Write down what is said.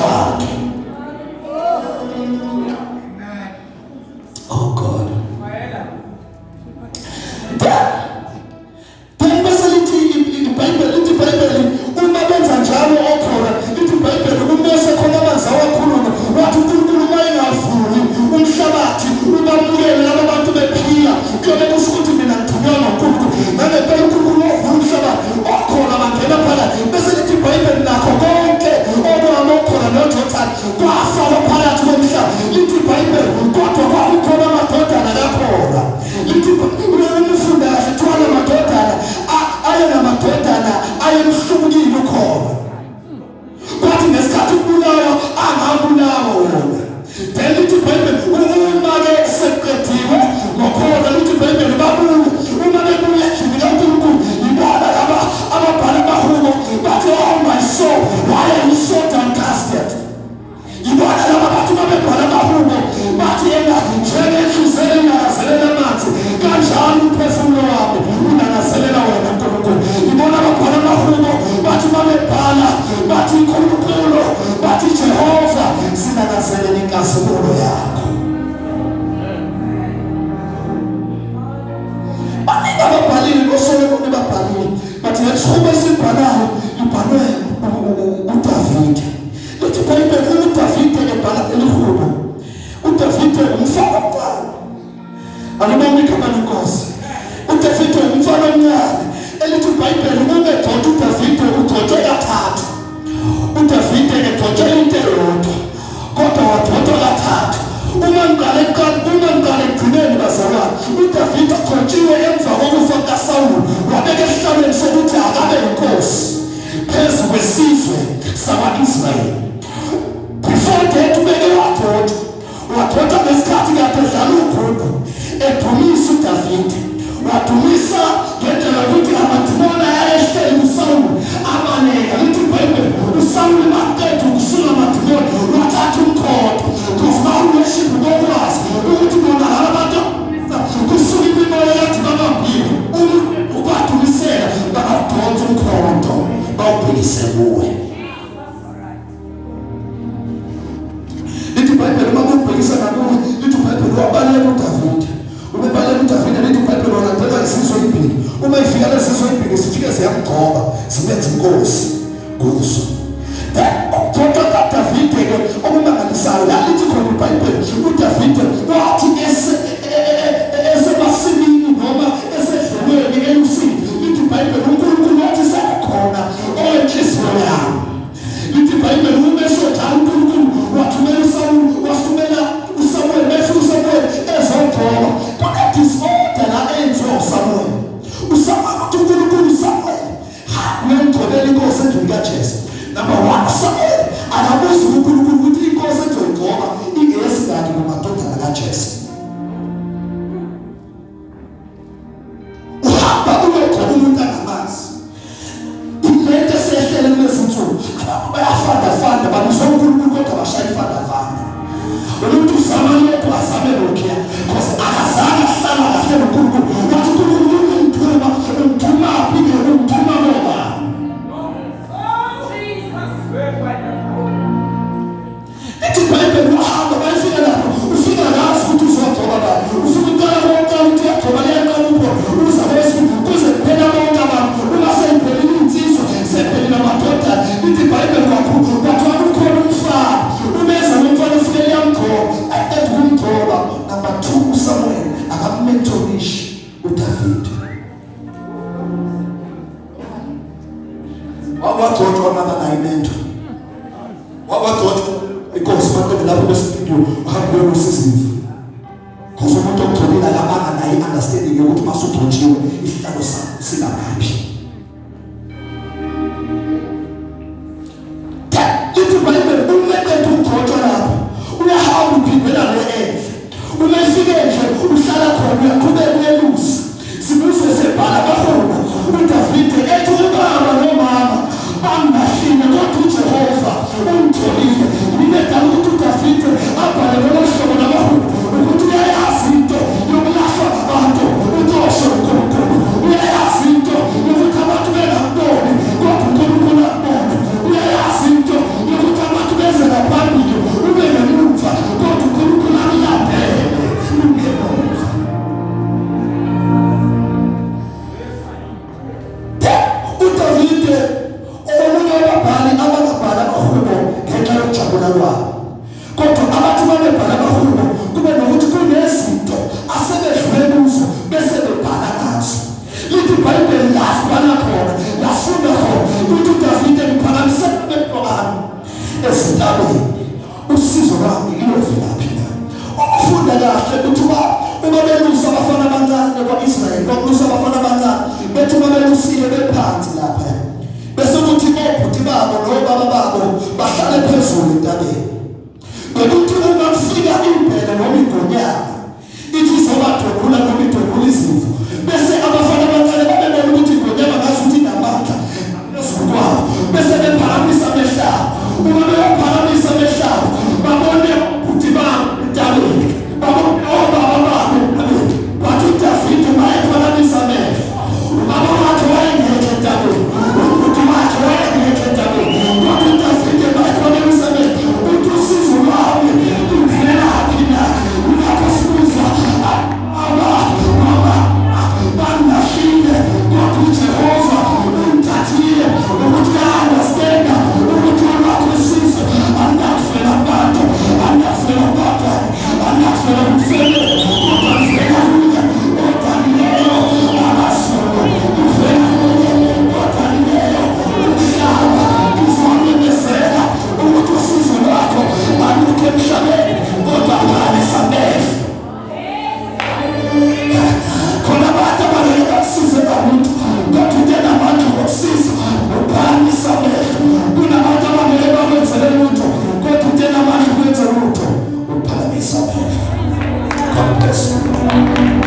wakhe. Oh God. Then bese lithi iBhayibheli uma benza njalo okhona lithi iBhayibheli uMose khona amanzi awakhuluma wathi uNkulunkulu mayengavuli umhlabathi ubamukele laba bantu bephila kuyobe kusho ukuthi mina ngithunywa nguNkulunkulu nangempela uNkulunkulu ovula umhlabathi okhona bangena phakathi bese lithi iBhayibheli nakho konke okwamokhola noJothani kwafakwa phakathi komhlaba lithi iBhayibheli kodwa kwakukhona amadodana kaKhora lithi umfunda kahle amadodana ayenamadodana ayemhlukile ukhona kwathi ngesikhathi ubulawa angabulawa wona then lithi iBhayibheli uma-ke seqediwe ngokhona lithi iBhayibheli babuye uma bebuye ejubile uNkulunkulu ibona laba ababhala amahubo bathi oh my soul why are you so downcasted ibona laba bathi babebhala amahubo bathi yena njengenhliziyo ingakazelela amanzi kanjalo umphefumulo wami unangazelela wena Nkulunkulu ibona babhala amahubo bathi babebhala bathi Nkulunkulu bathi Jehova sinangazelela inkazimulo yakho. Baningi ababhalile noSolomoni babhalile bathi lesihube esibhalayo libhalwe uDavide. Lithi iBhayibheli uDavide ebhala elihubo uDavide umfana omncane alibona igama lenkosi uDavide umfana omncane elithi iBhayibheli umegcotha uDavide ugcothe kathathu uDavide egcothe into eyodwa kodwa wagcotha kathathu uma ngiqale ekugcineni bazalwane uDavide agcotshiwe emva kokufa kukaSawuli wabeka esihlalweni sokuthi akabe inkosi phezu kwesizwe sakwa-Israyeli. Before that ubeke wagcotha ngesikhathi kade edlala uGugu edumisa uDavide wadumisa ngendlela yokuthi amadimoni ayehleli uSawuli abaleka lithi iBhayibheli uSawuli maqeda ukusula amadimoni wathatha umkhonto because bawuworship ngokwazi ukuthi bona laba bantu kusuka imimoya yathi babambile ubadumisela bakawudonsa umkhonto bawubhekise kuwe. Lithi iBhayibheli uma kubhekisa nakuwe lithi iBhayibheli wabaleka uDavide ubebaleka uDavide lithi iBhayibheli walandelwa isizwe ezimbili uma ifika lezi zizwe ezimbili zifike ziyamgcoba zimenze inkosi kuzo. Kodwa kaDavide-ke okumangalisayo la lithi khona iBhayibheli uDavide wathi esemasimini noma esedlelweni elusini lithi iBhayibheli uNkulunkulu wathi sekhona owenhliziyo yami. Lithi iBhayibheli umeshojana uNkulunkulu wathumela uSamuel bese uSamuel ezogcoba kodwa disorder la enziwa uSamuel uthi uNkulunkulu Samuel uyamgcobela inkosi endlini kaJese. Number one, Samuel akabuza uNkulunkulu ukuthi inkosi ezoyigcoba ingeyesikade kumadodana kaJese. Uhamba uyogcoba umuntu angamazi ilento esehlele kulezinsuku abantu bayafanda babizwa uNkulunkulu kodwa bashaya ifanda umuntu uzama lokhu azame lokhuya because akazange ahlala kahle noNkulunkulu wathi uNkulunkulu umthuma ngoba lithi iBhayibheli uhamba bayifika lapho ufika ngazi ukuthi uzogcoba lapho ufika uqala konke ukuthi uyagcoba leyankalupho uzabesi kuze kuphela bonke abantu uma seyiphelile insizwa sephelile amadodana. Lithi iBhayibheli kwathiwa kukhona umfana umeza nomfana ufike liyamgcoba aqeda ukumgcoba. Number 2, uSamuel akakumentorishi uDavide wagcotshwa naye mentor wagcotshwa inkosi maqede lapho bestudio uhambe uyosizindlu because umuntu ogcobile akabanga naye understanding yokuthi masugcotshiwe isihlalo sakho singaphi. Lithi iBhayibheli umaqede ukugcotshwa lapho uyahamba uphindela le-endle uma efike nje uhlala khona uyaqhubeka uyelusa sibuzwe sebhala bahona uDavide ethi ubaba nomama bangahlile kodwa uJehova ungitholile. Ngidala ukuthi uDavide abhale lolo hlobo lamahubo ukuthi uyayazi into yokulahlwa abantu uDosho uNkulunkulu uyayazi into yokuthi abantu bengaboni kodwa uNkulunkulu abone uyayazi into yokuthi abantu bezela uma bebhala bahulu kube nokuthi kunezinto asebedlule kuzo bese bebhala ngazo. Lithi iBhayibheli lasibhala khona lafunda khona ukuthi uDavide ephakamise nebhokani ezintabeni. Usizo lwami liyovelaphi na? Ukufunda kahle ukuthi uma belusa abafana abancane kwa-Israyeli, kwalusa abafana abancane bethi uma belusile bephansi lapha bese kuthi obhuti babo nobaba babo bahlale phezulu entabeni. Bekuthi uma kufika impela noma ingonyama ithi izobadwebula noma idwebula izimvu, bese abafana abancane babebona ukuthi ingonyama ngasuthi inamandla phezulu kwabo, bese bephakamisa amehlabo. Uma bephakamisa amehlabo babone obhuti babo entabeni, babone obaba babo entabeni, bathi uDavide mayephakamisa amehlo ubaba wakhe wayengekho entabeni, ubhuti wakhe wayengekho entabeni, bathi uDavide mayephakamisa amehlo uthi usizo lwami luvelaphi na? Lapho sibuza banginashile kodwa uJehova ungithathile ukuthi uya-understanda ukuthi ulwakho usizo angakufela abantu, angakufela ubabhani, angakufela umfele kodwa ngifela kuye odanileyo amazulu, ngifela kuye odanileyo umhlaba. Ngizomemezela ukuthi usizo lwakho alukho emhlabeni kodwa phakamisa amehlo. Khona abantu abangeke bakusize kamuntu kodwa utena abantu ngokusiza uphakamisa amehlo. Kunabantu abangeke bakwenzele lutho kodwa utena abantu kwenze lutho uphakamisa amehlo. God bless you.